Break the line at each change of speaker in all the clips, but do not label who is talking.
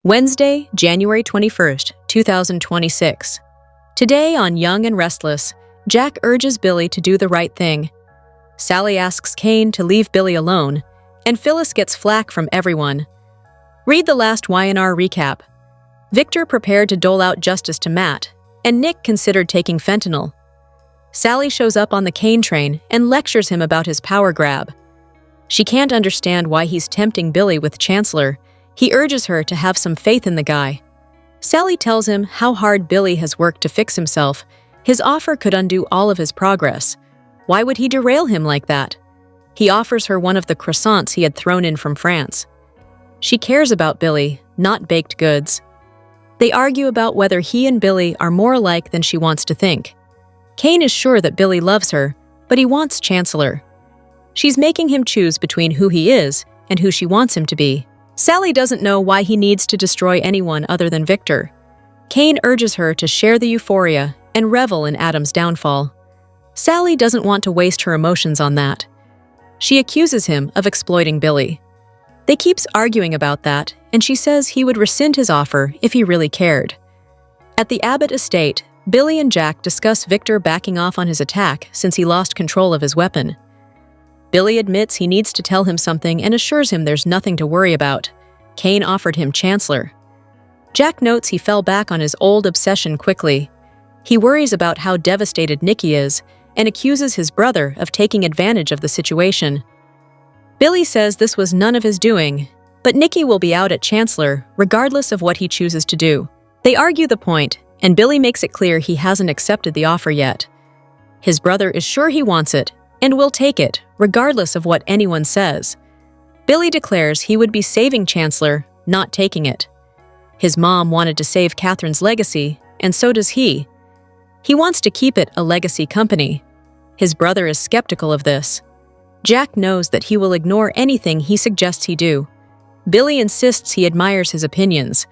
Wednesday, January 21st, 2026. Today on Young and Restless, Jack urges Billy to do the right thing. Sally asks Kane to leave Billy alone, and Phyllis gets flack from everyone. Read the last Y&R recap. Victor prepared to dole out justice to Matt, and Nick considered taking fentanyl. Sally shows up on the Kane train and lectures him about his power grab. She can't understand why he's tempting Billy with Chancellor. He urges her to have some faith in the guy. Sally tells him how hard Billy has worked to fix himself. His offer could undo all of his progress. Why would he derail him like that? He offers her one of the croissants he had thrown in from France. She cares about Billy, not baked goods. They argue about whether he and Billy are more alike than she wants to think. Kane is sure that Billy loves her, but he wants Chancellor. She's making him choose between who he is and who she wants him to be. Sally doesn't know why he needs to destroy anyone other than Victor. Kane urges her to share the euphoria and revel in Adam's downfall. Sally doesn't want to waste her emotions on that. She accuses him of exploiting Billy. They keep arguing about that, and she says he would rescind his offer if he really cared. At the Abbott estate, Billy and Jack discuss Victor backing off on his attack since he lost control of his weapon. Billy admits he needs to tell him something and assures him there's nothing to worry about. Kane offered him Chancellor. Jack notes he fell back on his old obsession quickly. He worries about how devastated Nicky is and accuses his brother of taking advantage of the situation. Billy says this was none of his doing, but Nicky will be out at Chancellor regardless of what he chooses to do. They argue the point, and Billy makes it clear he hasn't accepted the offer yet. His brother is sure he wants it and will take it, regardless of what anyone says. Billy declares he would be saving Chancellor, not taking it. His mom wanted to save Catherine's legacy, and so does he. He wants to keep it a legacy company. His brother is skeptical of this. Jack knows that he will ignore anything he suggests he do. Billy insists he admires his opinions.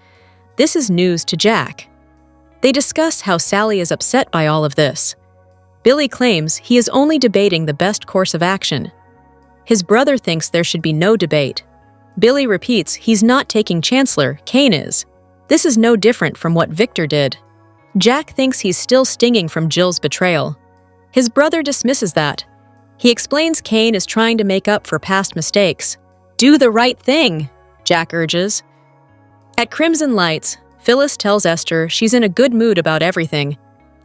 This is news to Jack. They discuss how Sally is upset by all of this. Billy claims he is only debating the best course of action. His brother thinks there should be no debate. Billy repeats he's not taking Chancellor, Kane is. This is no different from what Victor did. Jack thinks he's still stinging from Jill's betrayal. His brother dismisses that. He explains Kane is trying to make up for past mistakes. Do the right thing, Jack urges. At Crimson Lights, Phyllis tells Esther she's in a good mood about everything.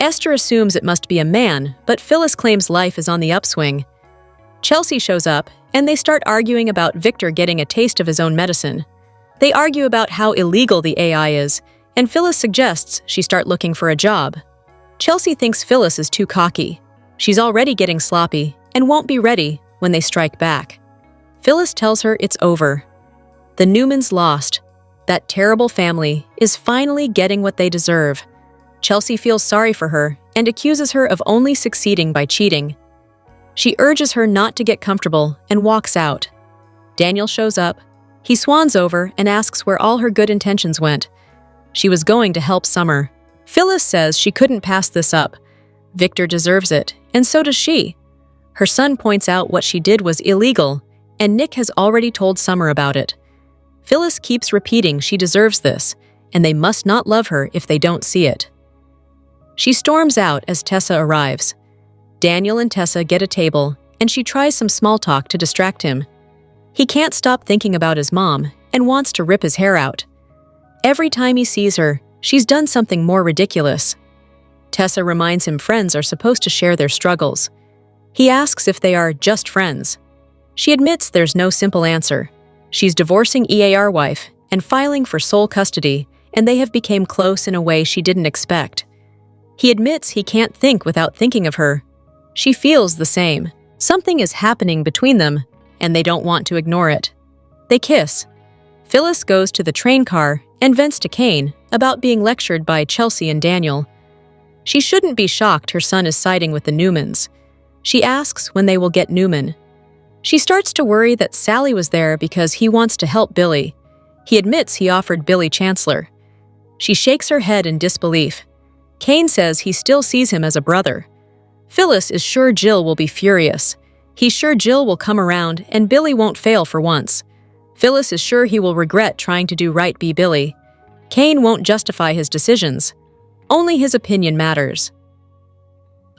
Esther assumes it must be a man, but Phyllis claims life is on the upswing. Chelsea shows up, and they start arguing about Victor getting a taste of his own medicine. They argue about how illegal the AI is, and Phyllis suggests she start looking for a job. Chelsea thinks Phyllis is too cocky. She's already getting sloppy and won't be ready when they strike back. Phyllis tells her it's over. The Newmans lost. That terrible family is finally getting what they deserve. Chelsea feels sorry for her and accuses her of only succeeding by cheating. She urges her not to get comfortable and walks out. Daniel shows up. He swans over and asks where all her good intentions went. She was going to help Summer. Phyllis says she couldn't pass this up. Victor deserves it, and so does she. Her son points out what she did was illegal, and Nick has already told Summer about it. Phyllis keeps repeating she deserves this, and they must not love her if they don't see it. She storms out as Tessa arrives. Daniel and Tessa get a table, and she tries some small talk to distract him. He can't stop thinking about his mom and wants to rip his hair out. Every time he sees her, she's done something more ridiculous. Tessa reminds him friends are supposed to share their struggles. He asks if they are just friends. She admits there's no simple answer. She's divorcing EAR wife and filing for sole custody, and they have become close in a way she didn't expect. He admits he can't think without thinking of her. She feels the same. Something is happening between them, and they don't want to ignore it. They kiss. Phyllis goes to the train car and vents to Kane about being lectured by Chelsea and Daniel. She shouldn't be shocked her son is siding with the Newmans. She asks when they will get Newman. She starts to worry that Sally was there because he wants to help Billy. He admits he offered Billy Chancellor. She shakes her head in disbelief. Kane says he still sees him as a brother. Phyllis is sure Jill will be furious. He's sure Jill will come around and Billy won't fail for once. Phyllis is sure he will regret trying to do right by Billy. Kane won't justify his decisions. Only his opinion matters.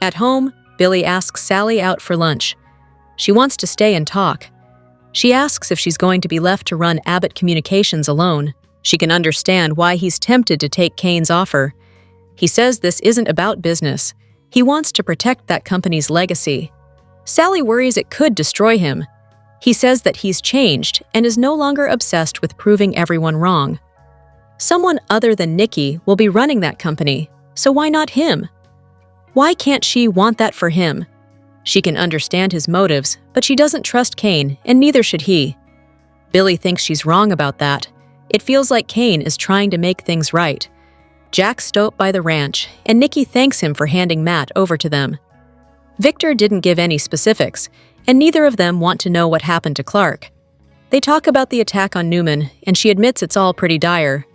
At home, Billy asks Sally out for lunch. She wants to stay and talk. She asks if she's going to be left to run Abbott Communications alone. She can understand why he's tempted to take Kane's offer. He says this isn't about business. He wants to protect that company's legacy. Sally worries it could destroy him. He says that he's changed and is no longer obsessed with proving everyone wrong. Someone other than Nikki will be running that company, so why not him? Why can't she want that for him? She can understand his motives, but she doesn't trust Kane, and neither should he. Billy thinks she's wrong about that. It feels like Kane is trying to make things right. Jack stopped by the ranch, and Nikki thanks him for handing Matt over to them. Victor didn't give any specifics, and neither of them want to know what happened to Clark. They talk about the attack on Newman, and she admits it's all pretty dire.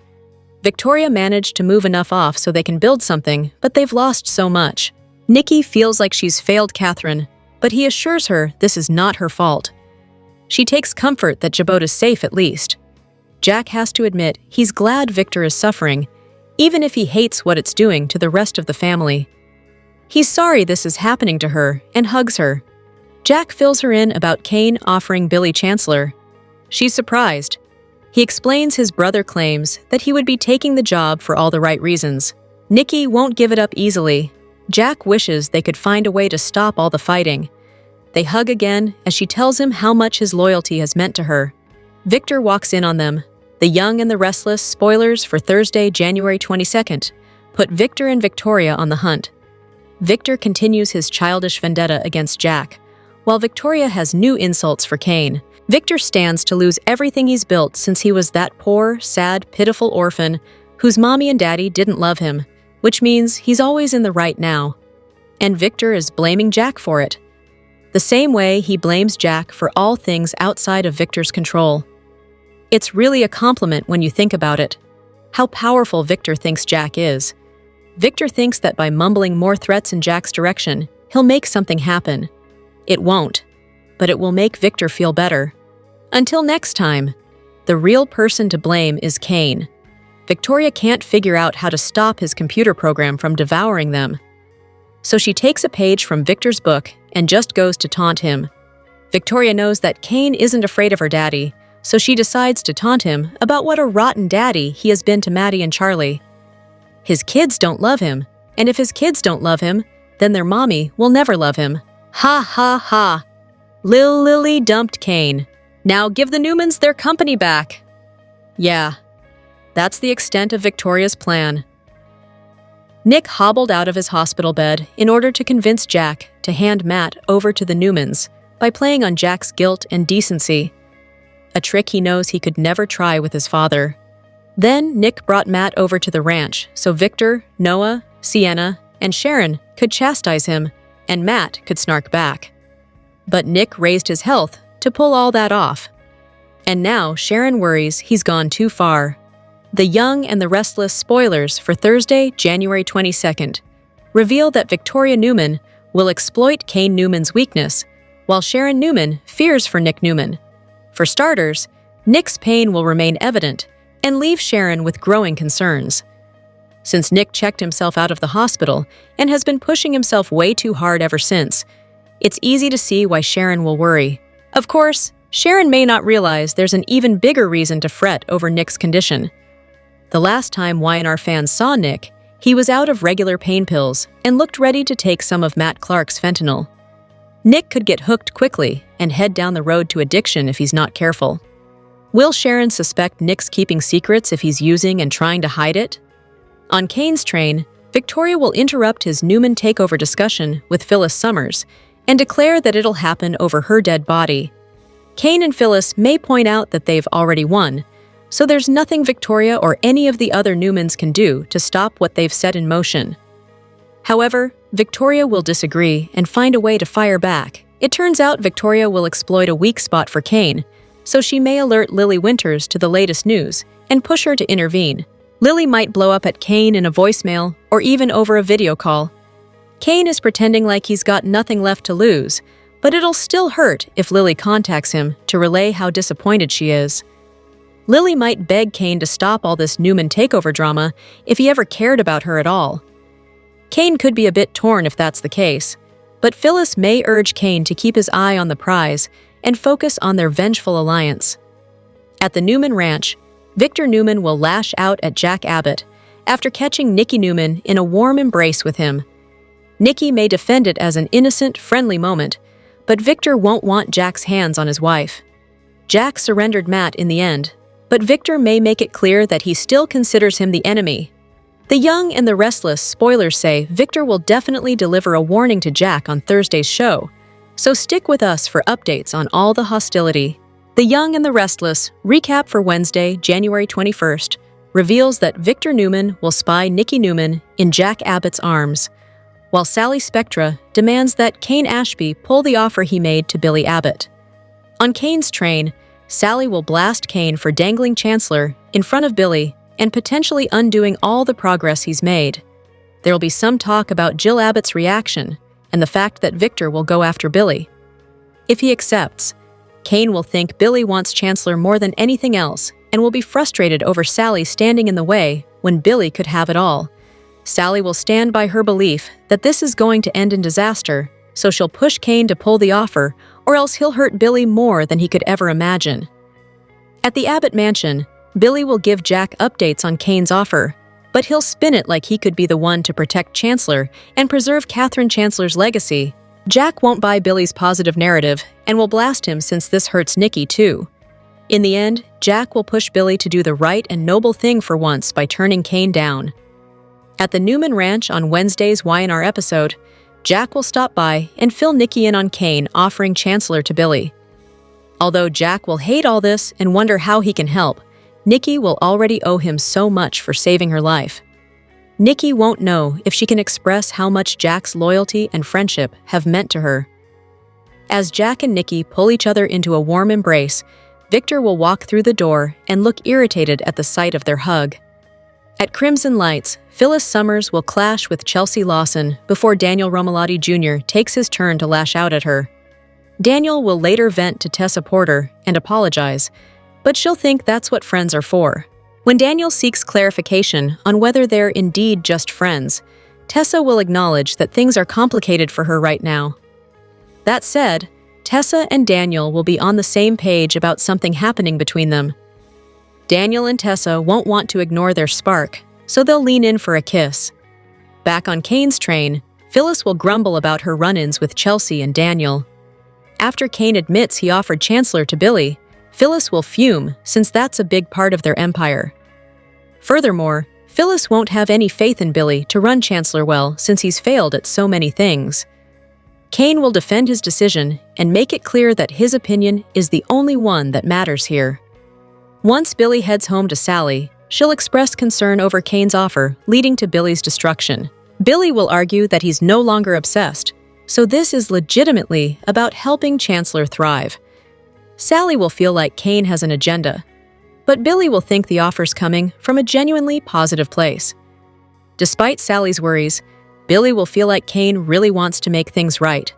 Victoria managed to move enough off so they can build something, but they've lost so much. Nikki feels like she's failed Catherine, but he assures her this is not her fault. She takes comfort that Jabot is safe at least. Jack has to admit he's glad Victor is suffering, even if he hates what it's doing to the rest of the family. He's sorry this is happening to her and hugs her. Jack fills her in about Kane offering Billy Chancellor. She's surprised. He explains his brother claims that he would be taking the job for all the right reasons. Nikki won't give it up easily. Jack wishes they could find a way to stop all the fighting. They hug again as she tells him how much his loyalty has meant to her. Victor walks in on them. The Young and the Restless spoilers for Thursday, January 22nd, put Victor and Victoria on the hunt. Victor continues his childish vendetta against Jack, while Victoria has new insults for Kane. Victor stands to lose everything he's built since he was that poor, sad, pitiful orphan whose mommy and daddy didn't love him, which means he's always in the right now. And Victor is blaming Jack for it. The same way he blames Jack for all things outside of Victor's control. It's really a compliment when you think about it. How powerful Victor thinks Jack is. Victor thinks that by mumbling more threats in Jack's direction, he'll make something happen. It won't, but it will make Victor feel better. Until next time, the real person to blame is Kane. Victoria can't figure out how to stop his computer program from devouring them. So she takes a page from Victor's book and just goes to taunt him. Victoria knows that Kane isn't afraid of her daddy, so she decides to taunt him about what a rotten daddy he has been to Maddie and Charlie. His kids don't love him, and if his kids don't love him, then their mommy will never love him. Ha ha ha! Lily dumped Kane. Now give the Newmans their company back. Yeah. That's the extent of Victoria's plan. Nick hobbled out of his hospital bed in order to convince Jack to hand Matt over to the Newmans by playing on Jack's guilt and decency, a trick he knows he could never try with his father. Then Nick brought Matt over to the ranch so Victor, Noah, Sienna, and Sharon could chastise him, and Matt could snark back. But Nick raised his health to pull all that off. And now Sharon worries he's gone too far. The Young and the Restless spoilers for Thursday, January 22nd, reveal that Victoria Newman will exploit Kane Newman's weakness, while Sharon Newman fears for Nick Newman. For starters, Nick's pain will remain evident and leave Sharon with growing concerns. Since Nick checked himself out of the hospital and has been pushing himself way too hard ever since, it's easy to see why Sharon will worry. Of course, Sharon may not realize there's an even bigger reason to fret over Nick's condition. The last time Y&R fans saw Nick, he was out of regular pain pills and looked ready to take some of Matt Clark's fentanyl. Nick could get hooked quickly and head down the road to addiction if he's not careful. Will Sharon suspect Nick's keeping secrets if he's using and trying to hide it? On Kane's train, Victoria will interrupt his Newman takeover discussion with Phyllis Summers and declare that it'll happen over her dead body. Kane and Phyllis may point out that they've already won, so there's nothing Victoria or any of the other Newmans can do to stop what they've set in motion. However, Victoria will disagree and find a way to fire back. It turns out Victoria will exploit a weak spot for Kane, so she may alert Lily Winters to the latest news and push her to intervene. Lily might blow up at Kane in a voicemail or even over a video call. Kane is pretending like he's got nothing left to lose, but it'll still hurt if Lily contacts him to relay how disappointed she is. Lily might beg Kane to stop all this Newman takeover drama if he ever cared about her at all. Kane could be a bit torn if that's the case, but Phyllis may urge Kane to keep his eye on the prize and focus on their vengeful alliance. At the Newman Ranch, Victor Newman will lash out at Jack Abbott after catching Nikki Newman in a warm embrace with him. Nikki may defend it as an innocent, friendly moment, but Victor won't want Jack's hands on his wife. Jack surrendered Matt in the end, but Victor may make it clear that he still considers him the enemy. The Young and the Restless spoilers say Victor will definitely deliver a warning to Jack on Thursday's show, so stick with us for updates on all the hostility. The Young and the Restless recap for Wednesday, January 21st, reveals that Victor Newman will spy Nikki Newman in Jack Abbott's arms, while Sally Spectra demands that Kane Ashby pull the offer he made to Billy Abbott. On Kane's train, Sally will blast Kane for dangling Chancellor in front of Billy and potentially undoing all the progress he's made. There will be some talk about Jill Abbott's reaction and the fact that Victor will go after Billy. If he accepts, Kane will think Billy wants Chancellor more than anything else and will be frustrated over Sally standing in the way when Billy could have it all. Sally will stand by her belief that this is going to end in disaster, so she'll push Kane to pull the offer, or else he'll hurt Billy more than he could ever imagine. At the Abbott mansion, Billy will give Jack updates on Kane's offer, but he'll spin it like he could be the one to protect Chancellor and preserve Catherine Chancellor's legacy. Jack won't buy Billy's positive narrative and will blast him since this hurts Nikki too. In the end, Jack will push Billy to do the right and noble thing for once by turning Kane down. At the Newman Ranch on Wednesday's Y&R episode, Jack will stop by and fill Nikki in on Kane offering Chancellor to Billy. Although Jack will hate all this and wonder how he can help, Nikki will already owe him so much for saving her life. Nikki won't know if she can express how much Jack's loyalty and friendship have meant to her. As Jack and Nikki pull each other into a warm embrace, Victor will walk through the door and look irritated at the sight of their hug. At Crimson Lights, Phyllis Summers will clash with Chelsea Lawson before Daniel Romalotti Jr. takes his turn to lash out at her. Daniel will later vent to Tessa Porter and apologize, but she'll think that's what friends are for. When Daniel seeks clarification on whether they're indeed just friends, Tessa will acknowledge that things are complicated for her right now. That said, Tessa and Daniel will be on the same page about something happening between them. Daniel and Tessa won't want to ignore their spark, so they'll lean in for a kiss. Back on Kane's train, Phyllis will grumble about her run-ins with Chelsea and Daniel. After Kane admits he offered Chancellor to Billy, Phyllis will fume since that's a big part of their empire. Furthermore, Phyllis won't have any faith in Billy to run Chancellor well since he's failed at so many things. Kane will defend his decision and make it clear that his opinion is the only one that matters here. Once Billy heads home to Sally, she'll express concern over Kane's offer, leading to Billy's destruction. Billy will argue that he's no longer obsessed, so this is legitimately about helping Chancellor thrive. Sally will feel like Kane has an agenda, but Billy will think the offer's coming from a genuinely positive place. Despite Sally's worries, Billy will feel like Kane really wants to make things right.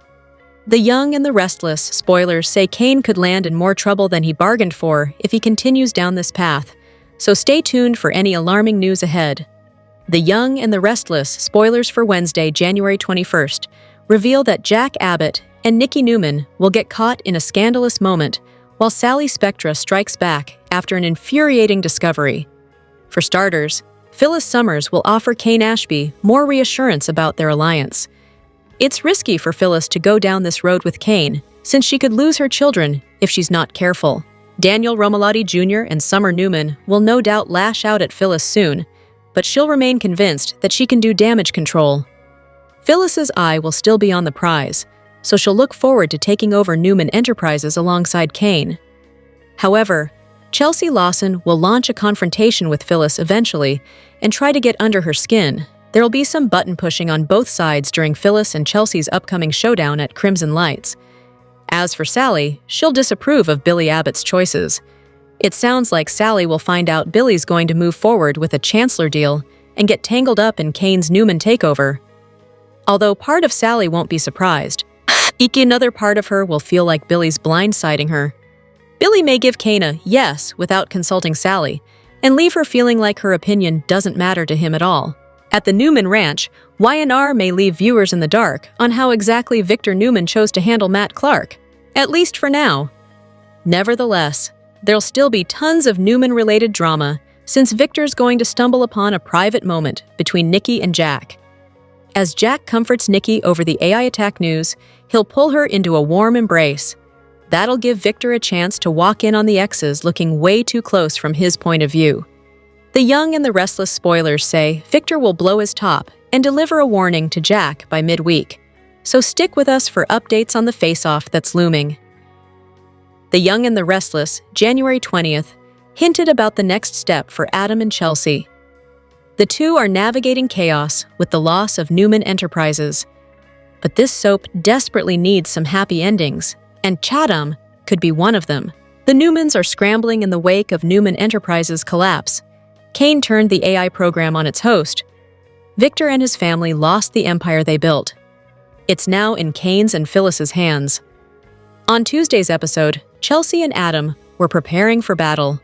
The Young and the Restless spoilers say Kane could land in more trouble than he bargained for if he continues down this path, so stay tuned for any alarming news ahead. The Young and the Restless spoilers for Wednesday, January 21st, reveal that Jack Abbott and Nikki Newman will get caught in a scandalous moment while Sally Spectra strikes back after an infuriating discovery. For starters, Phyllis Summers will offer Kane Ashby more reassurance about their alliance. It's risky for Phyllis to go down this road with Kane, since she could lose her children if she's not careful. Daniel Romalotti Jr. and Summer Newman will no doubt lash out at Phyllis soon, but she'll remain convinced that she can do damage control. Phyllis's eye will still be on the prize, so she'll look forward to taking over Newman Enterprises alongside Kane. However, Chelsea Lawson will launch a confrontation with Phyllis eventually and try to get under her skin. There'll be some button pushing on both sides during Phyllis and Chelsea's upcoming showdown at Crimson Lights. As for Sally, she'll disapprove of Billy Abbott's choices. It sounds like Sally will find out Billy's going to move forward with a Chancellor deal and get tangled up in Kane's Newman takeover. Although part of Sally won't be surprised, another part of her will feel like Billy's blindsiding her. Billy may give Kane a yes without consulting Sally, and leave her feeling like her opinion doesn't matter to him at all. At the Newman Ranch, Y&R may leave viewers in the dark on how exactly Victor Newman chose to handle Matt Clark, at least for now. Nevertheless, there'll still be tons of Newman-related drama since Victor's going to stumble upon a private moment between Nikki and Jack. As Jack comforts Nikki over the AI attack news, he'll pull her into a warm embrace. That'll give Victor a chance to walk in on the exes looking way too close from his point of view. The Young and the Restless spoilers say Victor will blow his top and deliver a warning to Jack by midweek, so stick with us for updates on the face-off that's looming. The Young and the Restless, January 20th, hinted about the next step for Adam and Chelsea. The two are navigating chaos with the loss of Newman Enterprises. But this soap desperately needs some happy endings, and Chatham could be one of them. The Newmans are scrambling in the wake of Newman Enterprises' collapse. Kane turned the AI program on its host. Victor and his family lost the empire they built. It's now in Kane's and Phyllis's hands. On Tuesday's episode, Chelsea and Adam were preparing for battle.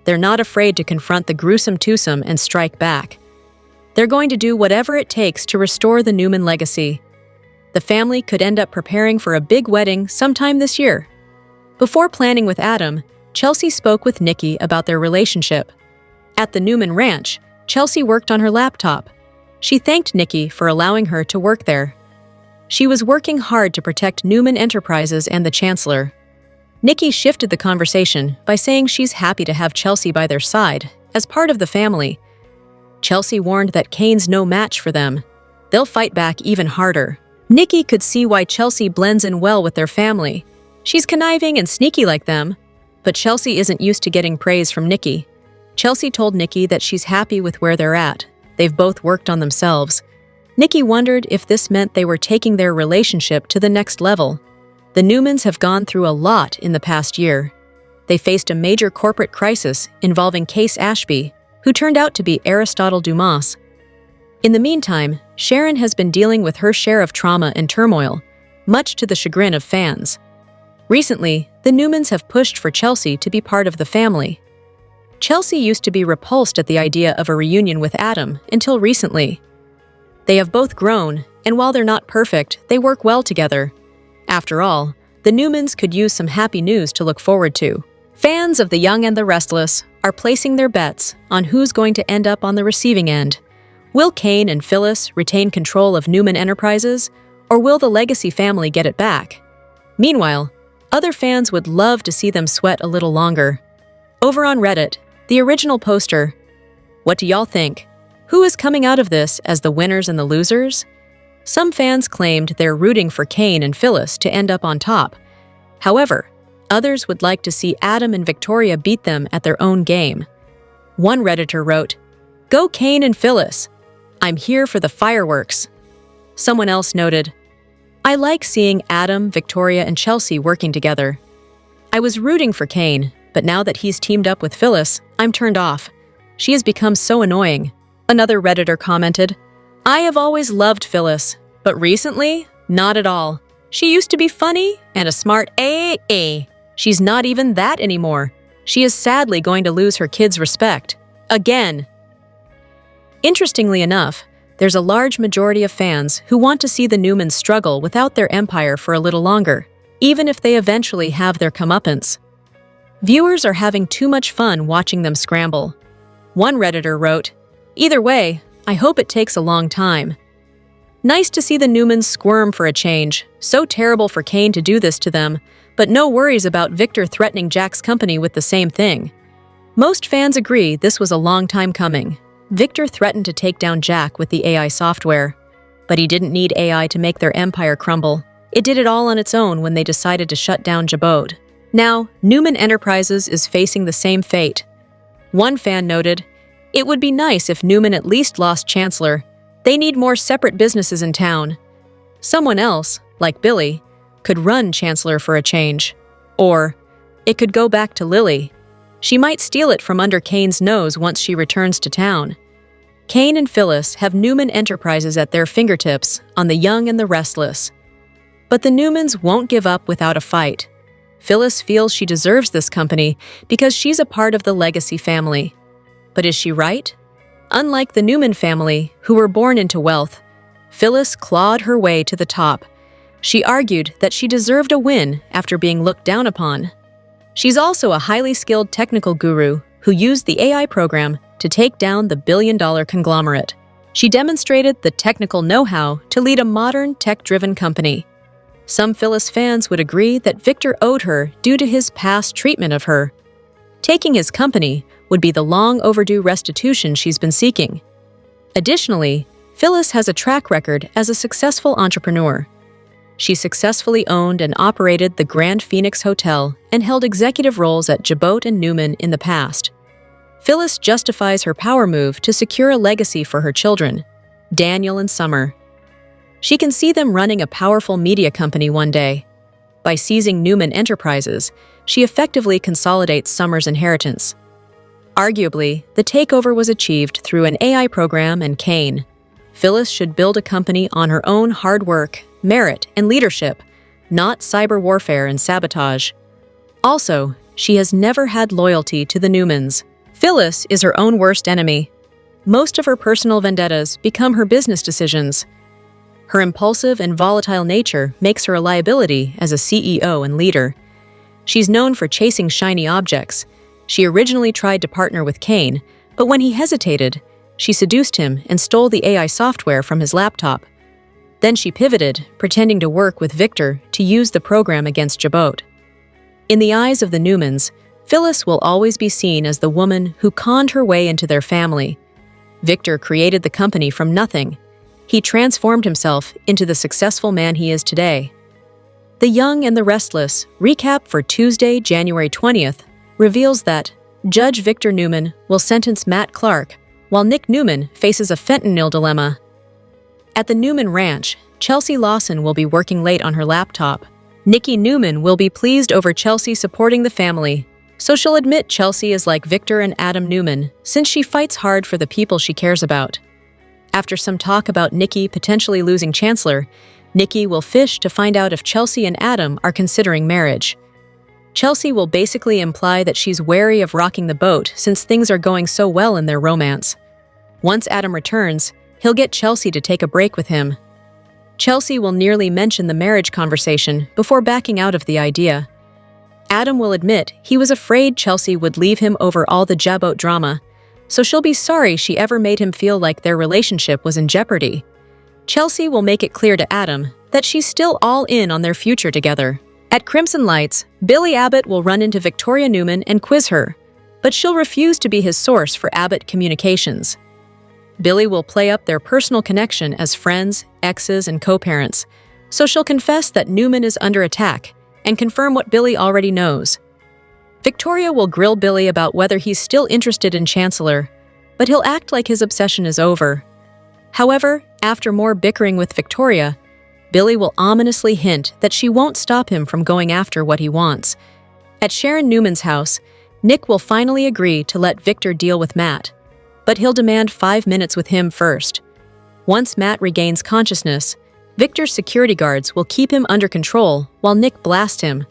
They're not afraid to confront the gruesome twosome and strike back. They're going to do whatever it takes to restore the Newman legacy. The family could end up preparing for a big wedding sometime this year. Before planning with Adam, Chelsea spoke with Nikki about their relationship. At the Newman Ranch, Chelsea worked on her laptop. She thanked Nikki for allowing her to work there. She was working hard to protect Newman Enterprises and the Chancellor. Nikki shifted the conversation by saying she's happy to have Chelsea by their side, as part of the family. Chelsea warned that Kane's no match for them. They'll fight back even harder. Nikki could see why Chelsea blends in well with their family. She's conniving and sneaky like them, but Chelsea isn't used to getting praise from Nikki. Chelsea told Nikki that she's happy with where they're at. They've both worked on themselves. Nikki wondered if this meant they were taking their relationship to the next level. The Newmans have gone through a lot in the past year. They faced a major corporate crisis involving Case Ashby, who turned out to be Aristotle Dumas. In the meantime, Sharon has been dealing with her share of trauma and turmoil, much to the chagrin of fans. Recently, the Newmans have pushed for Chelsea to be part of the family. Chelsea used to be repulsed at the idea of a reunion with Adam until recently. They have both grown, and while they're not perfect, they work well together. After all, the Newmans could use some happy news to look forward to. Fans of The Young and the Restless are placing their bets on who's going to end up on the receiving end. Will Kane and Phyllis retain control of Newman Enterprises, or will the Legacy family get it back? Meanwhile, other fans would love to see them sweat a little longer. Over on Reddit, the original poster, "What do y'all think? Who is coming out of this as the winners and the losers?" Some fans claimed they're rooting for Kane and Phyllis to end up on top. However, others would like to see Adam and Victoria beat them at their own game. One Redditor wrote, "Go Kane and Phyllis. I'm here for the fireworks." Someone else noted, "I like seeing Adam, Victoria, and Chelsea working together. I was rooting for Kane, but now that he's teamed up with Phyllis, I'm turned off. She has become so annoying." Another Redditor commented, "I have always loved Phyllis, but recently, not at all. She used to be funny and a smart AA. She's not even that anymore. She is sadly going to lose her kids' respect. Again." Interestingly enough, there's a large majority of fans who want to see the Newmans struggle without their empire for a little longer, even if they eventually have their comeuppance. Viewers are having too much fun watching them scramble. One Redditor wrote, "Either way, I hope it takes a long time. Nice to see the Newmans squirm for a change. So terrible for Kane to do this to them, but no worries about Victor threatening Jack's company with the same thing. Most fans agree this was a long time coming. Victor threatened to take down Jack with the AI software. But he didn't need AI to make their empire crumble. It did it all on its own when they decided to shut down Jabot. Now, Newman Enterprises is facing the same fate. One fan noted, "It would be nice if Newman at least lost Chancellor. They need more separate businesses in town." Someone else, like Billy, could run Chancellor for a change. Or, it could go back to Lily. She might steal it from under Kane's nose once she returns to town. Kane and Phyllis have Newman Enterprises at their fingertips on The Young and the Restless. But the Newmans won't give up without a fight. Phyllis feels she deserves this company because she's a part of the Legacy family. But is she right? Unlike the Newman family, who were born into wealth, Phyllis clawed her way to the top. She argued that she deserved a win after being looked down upon. She's also a highly skilled technical guru who used the AI program to take down the billion-dollar conglomerate. She demonstrated the technical know-how to lead a modern, tech-driven company. Some Phyllis fans would agree that Victor owed her due to his past treatment of her. Taking his company would be the long-overdue restitution she's been seeking. Additionally, Phyllis has a track record as a successful entrepreneur. She successfully owned and operated the Grand Phoenix Hotel and held executive roles at Jabot and Newman in the past. Phyllis justifies her power move to secure a legacy for her children, Daniel and Summer. She can see them running a powerful media company one day. By seizing Newman Enterprises, she effectively consolidates Summer's inheritance. Arguably, the takeover was achieved through an AI program and Cain. Phyllis should build a company on her own hard work, merit, and leadership, not cyber warfare and sabotage. Also, she has never had loyalty to the Newmans. Phyllis is her own worst enemy. Most of her personal vendettas become her business decisions. Her impulsive and volatile nature makes her a liability as a CEO and leader. She's known for chasing shiny objects. She originally tried to partner with Cain, but when he hesitated, she seduced him and stole the AI software from his laptop. Then she pivoted, pretending to work with Victor to use the program against Jabot. In the eyes of the Newmans, Phyllis will always be seen as the woman who conned her way into their family. Victor created the company from nothing. He transformed himself into the successful man he is today. The Young and the Restless recap for Tuesday, January 20th, reveals that Judge Victor Newman will sentence Matt Clark, while Nick Newman faces a fentanyl dilemma. At the Newman Ranch, Chelsea Lawson will be working late on her laptop. Nikki Newman will be pleased over Chelsea supporting the family, so she'll admit Chelsea is like Victor and Adam Newman, since she fights hard for the people she cares about. After some talk about Nikki potentially losing Chancellor, Nikki will fish to find out if Chelsea and Adam are considering marriage. Chelsea will basically imply that she's wary of rocking the boat since things are going so well in their romance. Once Adam returns, he'll get Chelsea to take a break with him. Chelsea will nearly mention the marriage conversation before backing out of the idea. Adam will admit he was afraid Chelsea would leave him over all the Jabot drama, so she'll be sorry she ever made him feel like their relationship was in jeopardy. Chelsea will make it clear to Adam that she's still all in on their future together. At Crimson Lights, Billy Abbott will run into Victoria Newman and quiz her, but she'll refuse to be his source for Abbott communications. Billy will play up their personal connection as friends, exes, and co-parents, so she'll confess that Newman is under attack and confirm what Billy already knows. Victoria will grill Billy about whether he's still interested in Chancellor, but he'll act like his obsession is over. However, after more bickering with Victoria, Billy will ominously hint that she won't stop him from going after what he wants. At Sharon Newman's house, Nick will finally agree to let Victor deal with Matt, but he'll demand 5 minutes with him first. Once Matt regains consciousness, Victor's security guards will keep him under control while Nick blasts him.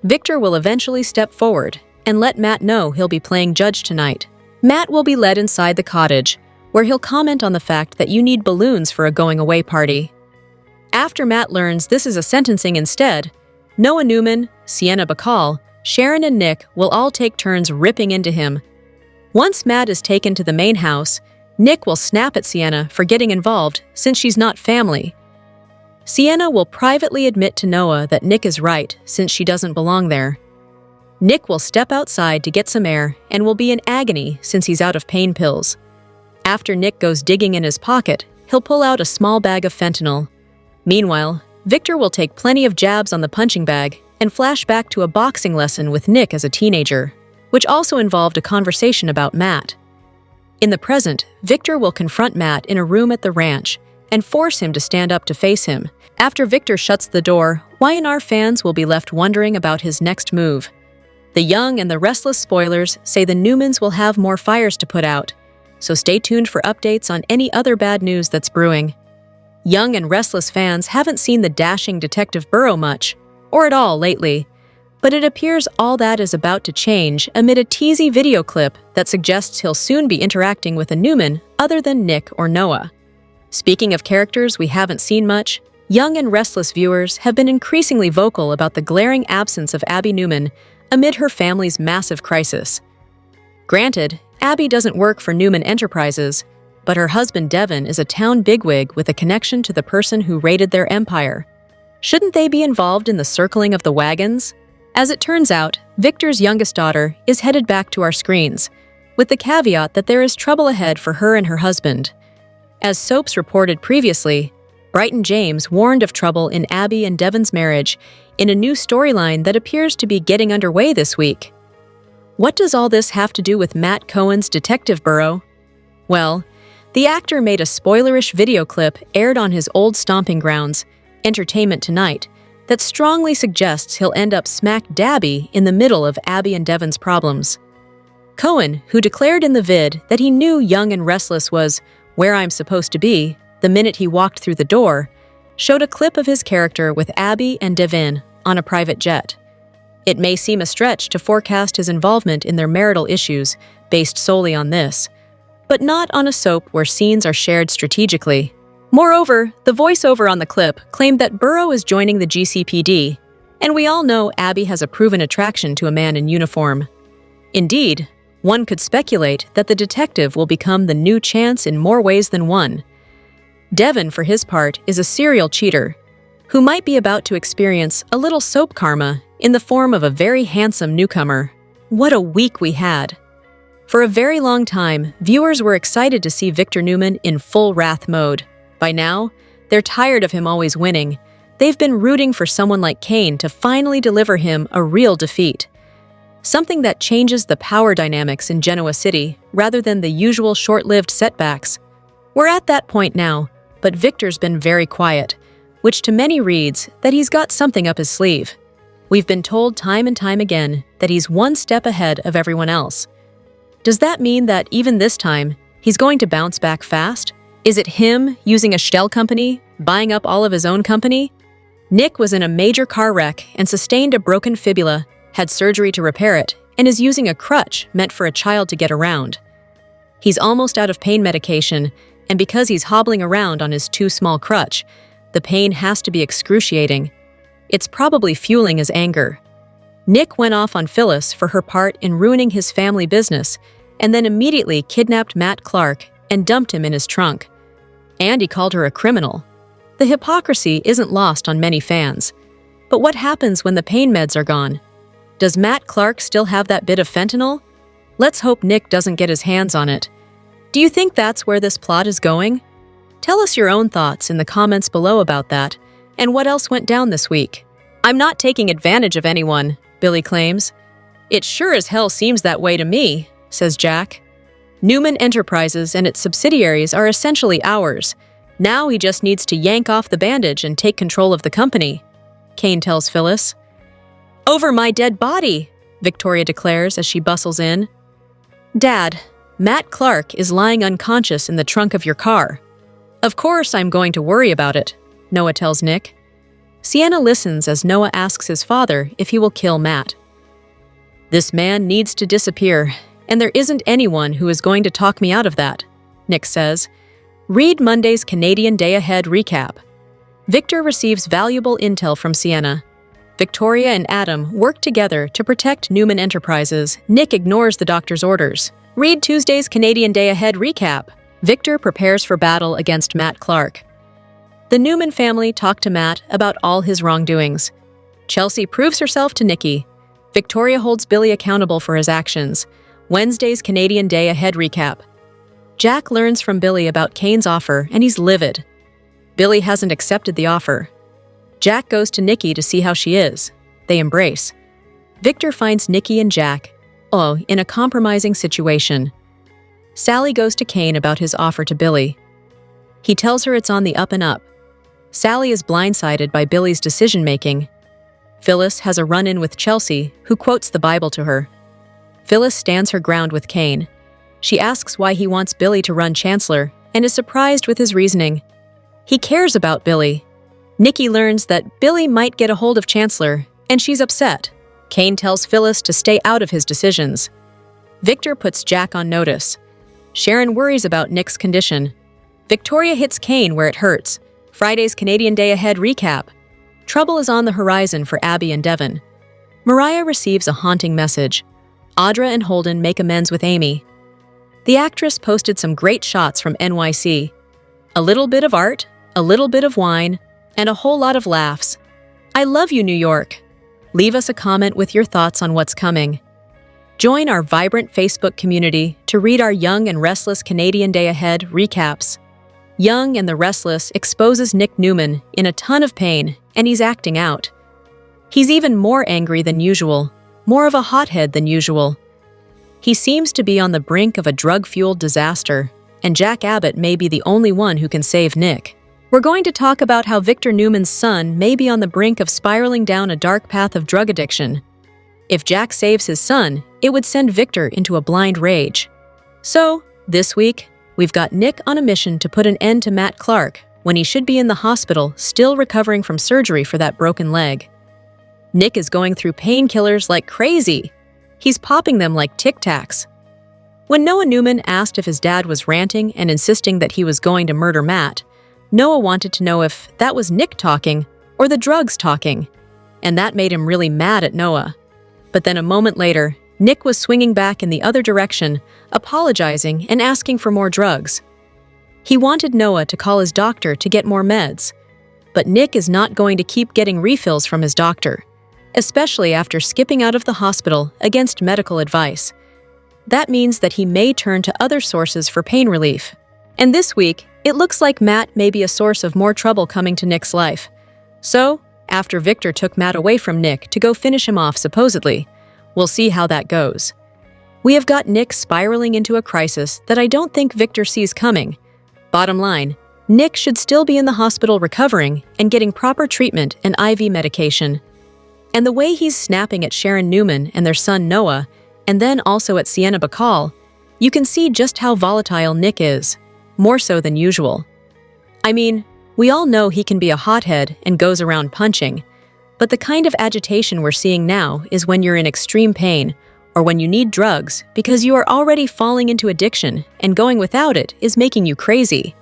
Victor will eventually step forward and let Matt know he'll be playing judge tonight. Matt will be led inside the cottage, where he'll comment on the fact that you need balloons for a going-away party. After Matt learns this is a sentencing instead, Noah Newman, Sienna Bacall, Sharon, and Nick will all take turns ripping into him. Once Matt is taken to the main house, Nick will snap at Sienna for getting involved since she's not family. Sienna will privately admit to Noah that Nick is right since she doesn't belong there. Nick will step outside to get some air and will be in agony since he's out of pain pills. After Nick goes digging in his pocket, he'll pull out a small bag of fentanyl. Meanwhile, Victor will take plenty of jabs on the punching bag and flash back to a boxing lesson with Nick as a teenager, which also involved a conversation about Matt. In the present, Victor will confront Matt in a room at the ranch and force him to stand up to face him. After Victor shuts the door, Y&R fans will be left wondering about his next move. The Young and the Restless spoilers say the Newmans will have more fires to put out, so stay tuned for updates on any other bad news that's brewing. Young and Restless fans haven't seen the dashing Detective Burrow much, or at all lately, But it appears all that is about to change amid a teasy video clip that suggests he'll soon be interacting with a Newman other than Nick or Noah. Speaking of characters we haven't seen much, young and restless viewers have been increasingly vocal about the glaring absence of Abby Newman amid her family's massive crisis. Granted, Abby doesn't work for Newman Enterprises, but her husband Devin is a town bigwig with a connection to the person who raided their empire. Shouldn't they be involved in the circling of the wagons? As it turns out, Victor's youngest daughter is headed back to our screens, with the caveat that there is trouble ahead for her and her husband. As soaps reported previously, Brighton James warned of trouble in Abby and Devin's marriage in a new storyline that appears to be getting underway this week. What does all this have to do with Matt Cohen's Detective Bureau? Well, the actor made a spoilerish video clip aired on his old stomping grounds, Entertainment Tonight, that strongly suggests he'll end up smack dabby in the middle of Abby and Devin's problems. Cohen, who declared in the vid that he knew Young and Restless was where I'm supposed to be the minute he walked through the door, showed a clip of his character with Abby and Devin on a private jet. It may seem a stretch to forecast his involvement in their marital issues based solely on this, but not on a soap where scenes are shared strategically. Moreover, the voiceover on the clip claimed that Burrow is joining the GCPD, and we all know Abby has a proven attraction to a man in uniform. Indeed, one could speculate that the detective will become the new Chance in more ways than one. Devin, for his part, is a serial cheater who might be about to experience a little soap karma in the form of a very handsome newcomer. What a week we had! For a very long time, viewers were excited to see Victor Newman in full wrath mode. By now, they're tired of him always winning. They've been rooting for someone like Kane to finally deliver him a real defeat. Something that changes the power dynamics in Genoa City rather than the usual short-lived setbacks. We're at that point now, but Victor's been very quiet, which to many reads that he's got something up his sleeve. We've been told time and time again that he's one step ahead of everyone else. Does that mean that even this time, he's going to bounce back fast? Is it him using a shell company, buying up all of his own company? Nick was in a major car wreck and sustained a broken fibula, had surgery to repair it, and is using a crutch meant for a child to get around. He's almost out of pain medication, and because he's hobbling around on his too small crutch, the pain has to be excruciating. It's probably fueling his anger. Nick went off on Phyllis for her part in ruining his family business, and then immediately kidnapped Matt Clark and dumped him in his trunk. And he called her a criminal. The hypocrisy isn't lost on many fans. But what happens when the pain meds are gone? Does Matt Clark still have that bit of fentanyl? Let's hope Nick doesn't get his hands on it. Do you think that's where this plot is going? Tell us your own thoughts in the comments below about that, and what else went down this week. I'm not taking advantage of anyone, Billy claims. It sure as hell seems that way to me, says Jack. Newman Enterprises and its subsidiaries are essentially ours. Now he just needs to yank off the bandage and take control of the company, Kane tells Phyllis. Over my dead body, Victoria declares as she bustles in. Dad, Matt Clark is lying unconscious in the trunk of your car. Of course I'm going to worry about it, Noah tells Nick. Sienna listens as Noah asks his father if he will kill Matt. This man needs to disappear, and there isn't anyone who is going to talk me out of that, Nick says. Read Monday's Canadian Day Ahead recap. Victor receives valuable intel from Sienna. Victoria and Adam work together to protect Newman Enterprises. Nick ignores the doctor's orders. Read Tuesday's Canadian Day Ahead recap. Victor prepares for battle against Matt Clark. The Newman family talk to Matt about all his wrongdoings. Chelsea proves herself to Nikki. Victoria holds Billy accountable for his actions. Wednesday's Canadian Day Ahead recap. Jack learns from Billy about Kane's offer, and he's livid. Billy hasn't accepted the offer. Jack goes to Nikki to see how she is. They embrace. Victor finds Nikki and Jack, in a compromising situation. Sally goes to Kane about his offer to Billy. He tells her it's on the up and up. Sally is blindsided by Billy's decision-making. Phyllis has a run-in with Chelsea, who quotes the Bible to her. Phyllis stands her ground with Kane. She asks why he wants Billy to run Chancellor and is surprised with his reasoning. He cares about Billy. Nikki learns that Billy might get a hold of Chancellor, and she's upset. Kane tells Phyllis to stay out of his decisions. Victor puts Jack on notice. Sharon worries about Nick's condition. Victoria hits Kane where it hurts. Friday's Canadian Day Ahead recap. Trouble is on the horizon for Abby and Devon. Mariah receives a haunting message. Audra and Holden make amends with Amy. The actress posted some great shots from NYC. A little bit of art, a little bit of wine, and a whole lot of laughs. I love you, New York. Leave us a comment with your thoughts on what's coming. Join our vibrant Facebook community to read our Young and Restless Canadian Day Ahead recaps. Young and the Restless exposes Nick Newman in a ton of pain, and he's acting out. He's even more angry than usual, more of a hothead than usual. He seems to be on the brink of a drug-fueled disaster, and Jack Abbott may be the only one who can save Nick. We're going to talk about how Victor Newman's son may be on the brink of spiraling down a dark path of drug addiction. If Jack saves his son, it would send Victor into a blind rage. So, this week, we've got Nick on a mission to put an end to Matt Clark when he should be in the hospital still recovering from surgery for that broken leg. Nick is going through painkillers like crazy. He's popping them like Tic Tacs. When Noah Newman asked if his dad was ranting and insisting that he was going to murder Matt, Noah wanted to know if that was Nick talking or the drugs talking, and that made him really mad at Noah. But then a moment later, Nick was swinging back in the other direction, apologizing and asking for more drugs. He wanted Noah to call his doctor to get more meds, but Nick is not going to keep getting refills from his doctor, especially after skipping out of the hospital against medical advice. That means that he may turn to other sources for pain relief. And this week, it looks like Matt may be a source of more trouble coming to Nick's life. So, after Victor took Matt away from Nick to go finish him off supposedly, we'll see how that goes. We have got Nick spiraling into a crisis that I don't think Victor sees coming. Bottom line, Nick should still be in the hospital recovering and getting proper treatment and IV medication. And the way he's snapping at Sharon Newman and their son Noah, and then also at Sienna Bacall, you can see just how volatile Nick is, more so than usual. I mean, we all know he can be a hothead and goes around punching, but the kind of agitation we're seeing now is when you're in extreme pain or when you need drugs because you are already falling into addiction and going without it is making you crazy.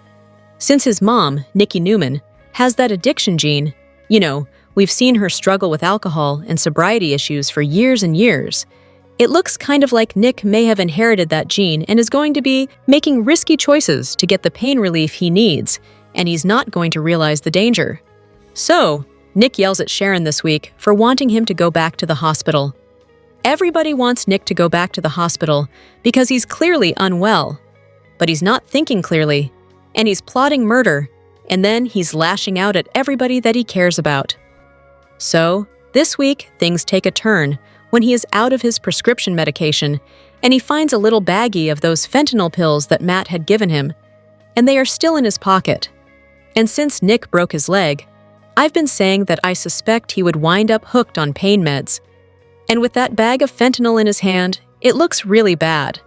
Since his mom, Nikki Newman, has that addiction gene, we've seen her struggle with alcohol and sobriety issues for years and years. It looks kind of like Nick may have inherited that gene and is going to be making risky choices to get the pain relief he needs, and he's not going to realize the danger. So, Nick yells at Sharon this week for wanting him to go back to the hospital. Everybody wants Nick to go back to the hospital because he's clearly unwell. But he's not thinking clearly, and he's plotting murder, and then he's lashing out at everybody that he cares about. So, this week, things take a turn when he is out of his prescription medication and he finds a little baggie of those fentanyl pills that Matt had given him, and they are still in his pocket. And since Nick broke his leg, I've been saying that I suspect he would wind up hooked on pain meds. And with that bag of fentanyl in his hand, it looks really bad.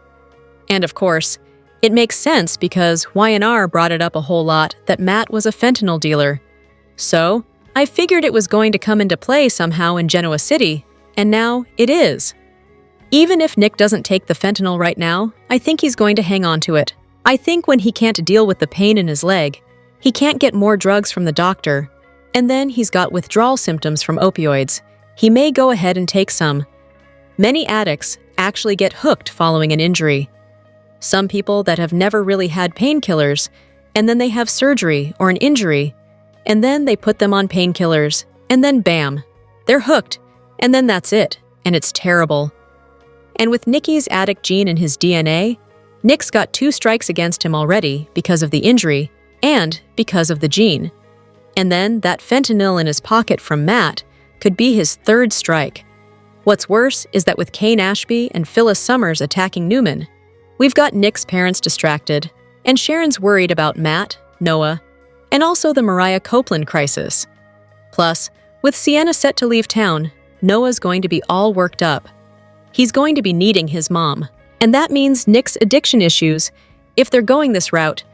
And of course, it makes sense because Y&R brought it up a whole lot that Matt was a fentanyl dealer. So, I figured it was going to come into play somehow in Genoa City, and now it is. Even if Nick doesn't take the fentanyl right now, I think he's going to hang on to it. I think when he can't deal with the pain in his leg, he can't get more drugs from the doctor, and then he's got withdrawal symptoms from opioids. He may go ahead and take some. Many addicts actually get hooked following an injury. Some people that have never really had painkillers, and then they have surgery or an injury, and then they put them on painkillers, and then bam, they're hooked, and then that's it, and it's terrible. And with Nicky's addict gene in his DNA, Nick's got 2 strikes against him already because of the injury and because of the gene. And then that fentanyl in his pocket from Matt could be his 3rd strike. What's worse is that with Kane Ashby and Phyllis Summers attacking Newman, we've got Nick's parents distracted, and Sharon's worried about Matt, Noah, and also the Mariah Copeland crisis. Plus, with Sienna set to leave town, Noah's going to be all worked up. He's going to be needing his mom, and that means Nick's addiction issues, if they're going this route,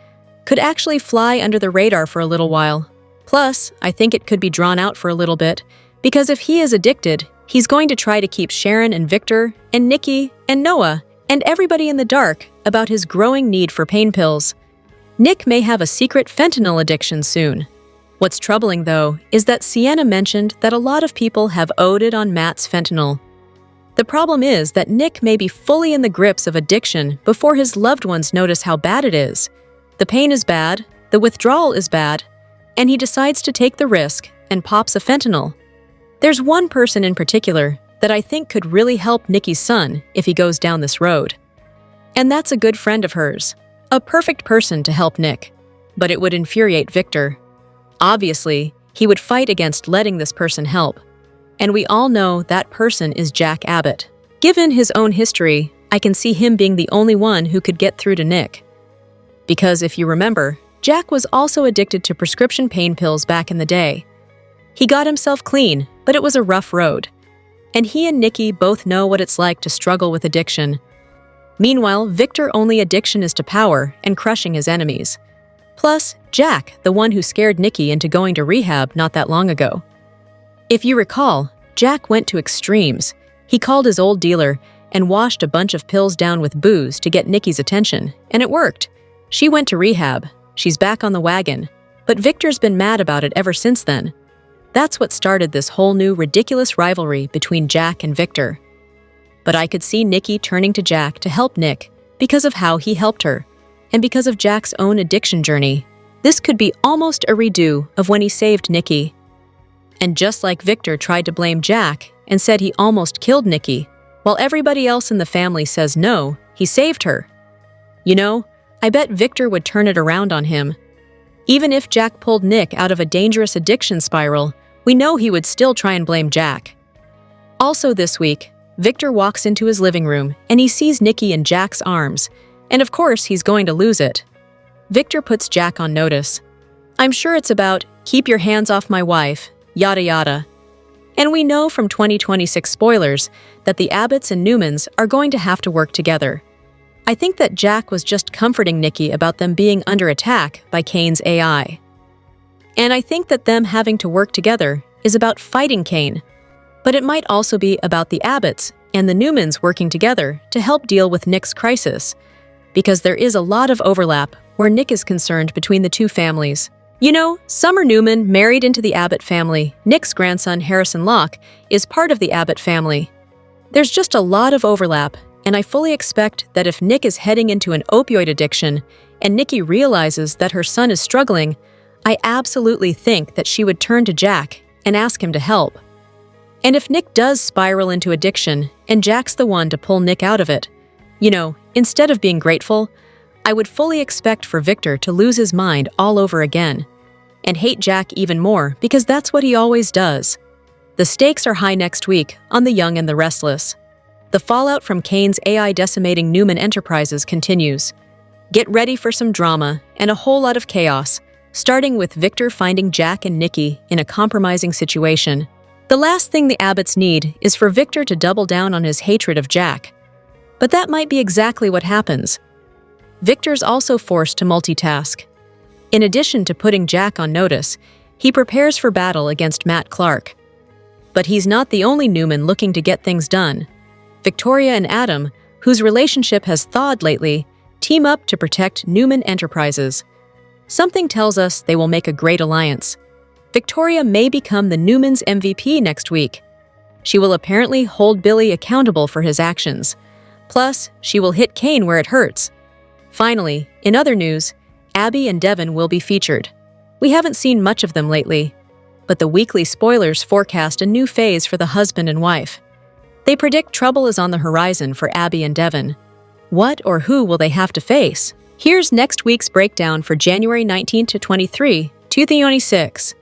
could actually fly under the radar for a little while. Plus, I think it could be drawn out for a little bit, because if he is addicted, He's going to try to keep Sharon and Victor and Nikki and Noah and everybody in the dark about his growing need for pain pills. Nick may have a secret fentanyl addiction soon. What's troubling, though, is that Sienna mentioned that a lot of people have OD'd on Matt's fentanyl. The problem is that Nick may be fully in the grips of addiction before his loved ones notice how bad it is. The pain is bad, the withdrawal is bad, and he decides to take the risk and pops a fentanyl. There's one person in particular that I think could really help Nikki's son if he goes down this road. And that's a good friend of hers, a perfect person to help Nick. But it would infuriate Victor. Obviously, he would fight against letting this person help. And we all know that person is Jack Abbott. Given his own history, I can see him being the only one who could get through to Nick. Because if you remember, Jack was also addicted to prescription pain pills back in the day. He got himself clean, but it was a rough road. And he and Nikki both know what it's like to struggle with addiction. Meanwhile, Victor's only addiction is to power and crushing his enemies. Plus, Jack, the one who scared Nikki into going to rehab not that long ago. If you recall, Jack went to extremes. He called his old dealer and washed a bunch of pills down with booze to get Nikki's attention, and it worked. She went to rehab. She's back on the wagon. But Victor's been mad about it ever since then. That's what started this whole new ridiculous rivalry between Jack and Victor. But I could see Nikki turning to Jack to help Nick because of how he helped her, and because of Jack's own addiction journey. This could be almost a redo of when he saved Nikki. And just like Victor tried to blame Jack and said he almost killed Nikki, while everybody else in the family says no, he saved her. You know, I bet Victor would turn it around on him. Even if Jack pulled Nick out of a dangerous addiction spiral, we know he would still try and blame Jack. Also this week, Victor walks into his living room and he sees Nikki in Jack's arms, and of course he's going to lose it. Victor puts Jack on notice. I'm sure it's about, keep your hands off my wife, yada yada. And we know from 2026 spoilers that the Abbotts and Newmans are going to have to work together. I think that Jack was just comforting Nikki about them being under attack by Kane's AI. And I think that them having to work together is about fighting Kane. But it might also be about the Abbotts and the Newmans working together to help deal with Nick's crisis, because there is a lot of overlap where Nick is concerned between the two families. You know, Summer Newman married into the Abbott family. Nick's grandson, Harrison Locke, is part of the Abbott family. There's just a lot of overlap, and I fully expect that if Nick is heading into an opioid addiction and Nikki realizes that her son is struggling, I absolutely think that she would turn to Jack and ask him to help. And if Nick does spiral into addiction and Jack's the one to pull Nick out of it, you know, instead of being grateful, I would fully expect for Victor to lose his mind all over again and hate Jack even more because that's what he always does. The stakes are high next week on The Young and the Restless. The fallout from Kane's AI decimating Newman Enterprises continues. Get ready for some drama and a whole lot of chaos, starting with Victor finding Jack and Nikki in a compromising situation. The last thing the Abbotts need is for Victor to double down on his hatred of Jack. But that might be exactly what happens. Victor's also forced to multitask. In addition to putting Jack on notice, he prepares for battle against Matt Clark. But he's not the only Newman looking to get things done. Victoria and Adam, whose relationship has thawed lately, team up to protect Newman Enterprises. Something tells us they will make a great alliance. Victoria may become the Newman's MVP next week. She will apparently hold Billy accountable for his actions. Plus, she will hit Kane where it hurts. Finally, in other news, Abby and Devin will be featured. We haven't seen much of them lately, but the weekly spoilers forecast a new phase for the husband and wife. They predict trouble is on the horizon for Abby and Devin. What or who will they have to face? Here's next week's breakdown for January 19 to 23, 2026.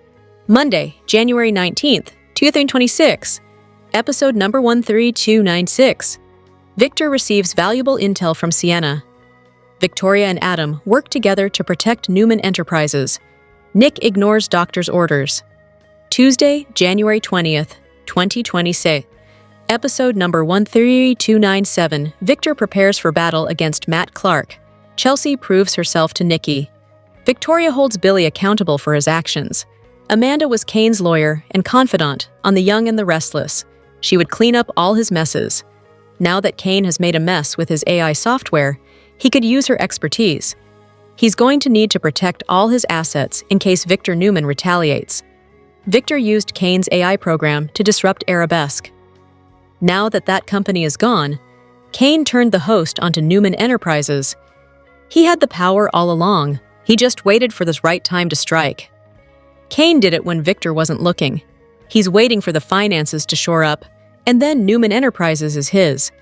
Monday, January 19th, 2026. Episode number 13296. Victor receives valuable intel from Sienna. Victoria and Adam work together to protect Newman Enterprises. Nick ignores doctor's orders. Tuesday, January 20th, 2026. Episode number 13297. Victor prepares for battle against Matt Clark. Chelsea proves herself to Nikki. Victoria holds Billy accountable for his actions. Amanda was Kane's lawyer and confidant on The Young and the Restless. She would clean up all his messes. Now that Kane has made a mess with his AI software, he could use her expertise. He's going to need to protect all his assets in case Victor Newman retaliates. Victor used Kane's AI program to disrupt Arabesque. Now that that company is gone, Kane turned the host onto Newman Enterprises. He had the power all along. He just waited for this right time to strike. Kane did it when Victor wasn't looking. He's waiting for the finances to shore up, and then Newman Enterprises is his.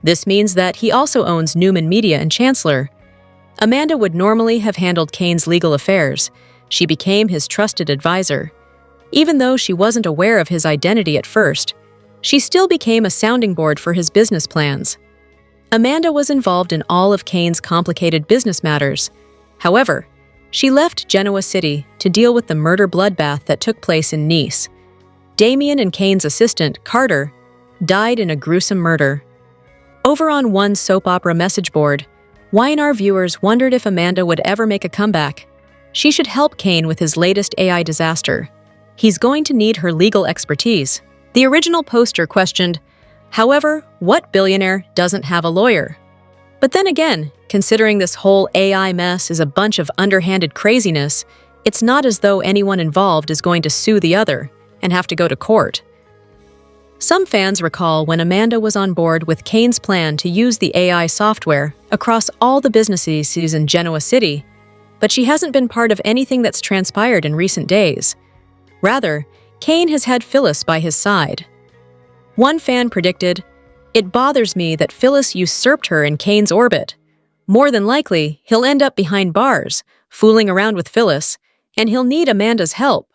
This means that he also owns Newman Media and Chancellor. Amanda would normally have handled Kane's legal affairs. She became his trusted advisor. Even though she wasn't aware of his identity at first, she still became a sounding board for his business plans. Amanda was involved in all of Kane's complicated business matters. However, she left Genoa City to deal with the murder bloodbath that took place in Nice. Damien and Kane's assistant, Carter, died in a gruesome murder. Over on one soap opera message board, Y&R viewers wondered if Amanda would ever make a comeback. She should help Kane with his latest AI disaster. He's going to need her legal expertise. The original poster questioned, however, what billionaire doesn't have a lawyer? But then again, considering this whole AI mess is a bunch of underhanded craziness, it's not as though anyone involved is going to sue the other and have to go to court. Some fans recall when Amanda was on board with Kane's plan to use the AI software across all the businesses in Genoa City, but she hasn't been part of anything that's transpired in recent days. Rather, Kane has had Phyllis by his side. One fan predicted, "It bothers me that Phyllis usurped her in Kane's orbit. More than likely, he'll end up behind bars, fooling around with Phyllis, and he'll need Amanda's help."